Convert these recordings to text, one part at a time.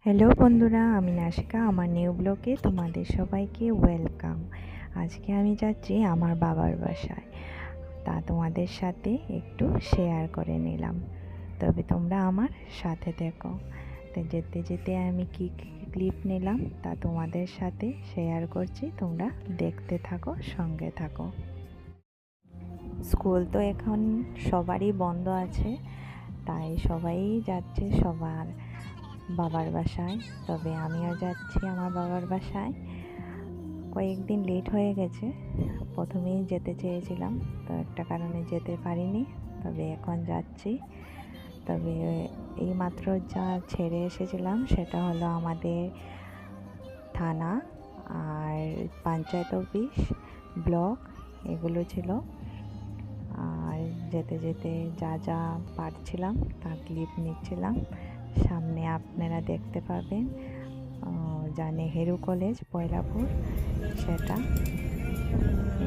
Hello বন্ধুরা, আমি নাশিকা। আমার নিউ ব্লগে তোমাদের সবাইকে ওয়েলকাম। আজকে আমি যাচ্ছি আমার বাবার বাসায়, তা তোমাদের সাথে একটু শেয়ার করে নিলাম। তবে তোমরা আমার সাথে দেখো। তো যেতে যেতে আমি কি ক্লিপ নিলাম তা তোমাদের সাথে শেয়ার করছি, তোমরা দেখতে থাকো, সঙ্গে থাকো। স্কুল তো এখন সবারই বন্ধ আছে, তাই সবাই যাচ্ছে সবার বাবার বাসায়। তবে আমিও যাচ্ছি আমার বাবার বাসায়। কয়েকদিন লেট হয়ে গেছে, প্রথমেই যেতে চেয়েছিলাম, তো একটা কারণে যেতে পারিনি। তবে এখন যাচ্ছি। তবে এইমাত্র যা ছেড়ে এসেছিলাম সেটা হলো আমাদের থানা আর পঞ্চায়েত অফিস, ব্লক, এগুলো ছিল। আর যেতে যেতে যা যা পারছিলাম তার ক্লিপ নিচ্ছিলাম। সামনে আপনারা দেখতে পাবেন যা নেহেরু কলেজ পয়লাপুর, সেটা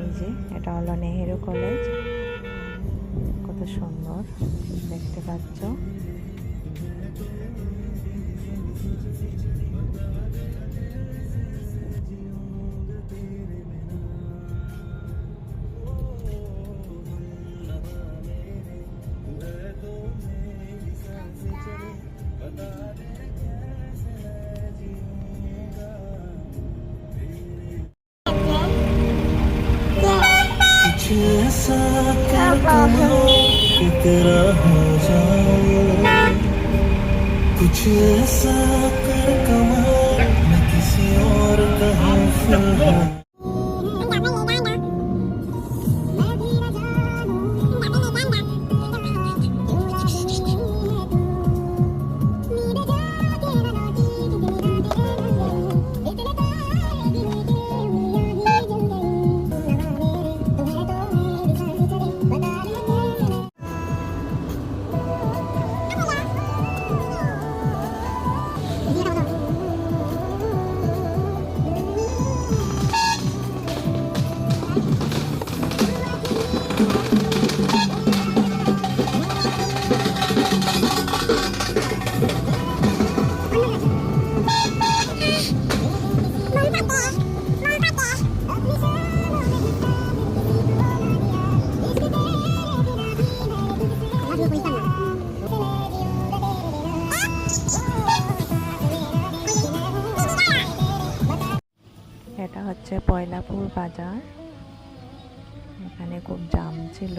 এই যে এটা হলো নেহেরু কলেজ। কত সুন্দর দেখতে পাচ্ছ। कुछ ऐसा कर कमाओ कि तेरा हो जाऊं, कुछ ऐसा कर कमाओ मैं किसी और का हूँ फिलहाल। এটা হচ্ছে পয়লাপুর বাজার। এখানে খুব জাম ছিল।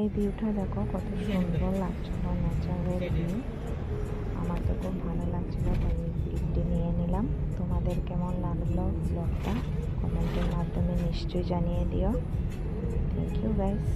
এই ভিউটা দেখো কত সুন্দর লাগছিল, ন্যাচারাল ভিউ। আমার তো খুব ভালো লাগছিল, তাই এই ক্লিপটি নিয়ে নিলাম। তোমাদের কেমন লাগলো ব্লগটা কমেন্টের মাধ্যমে নিশ্চয়ই জানিয়ে দিও। Thank you guys.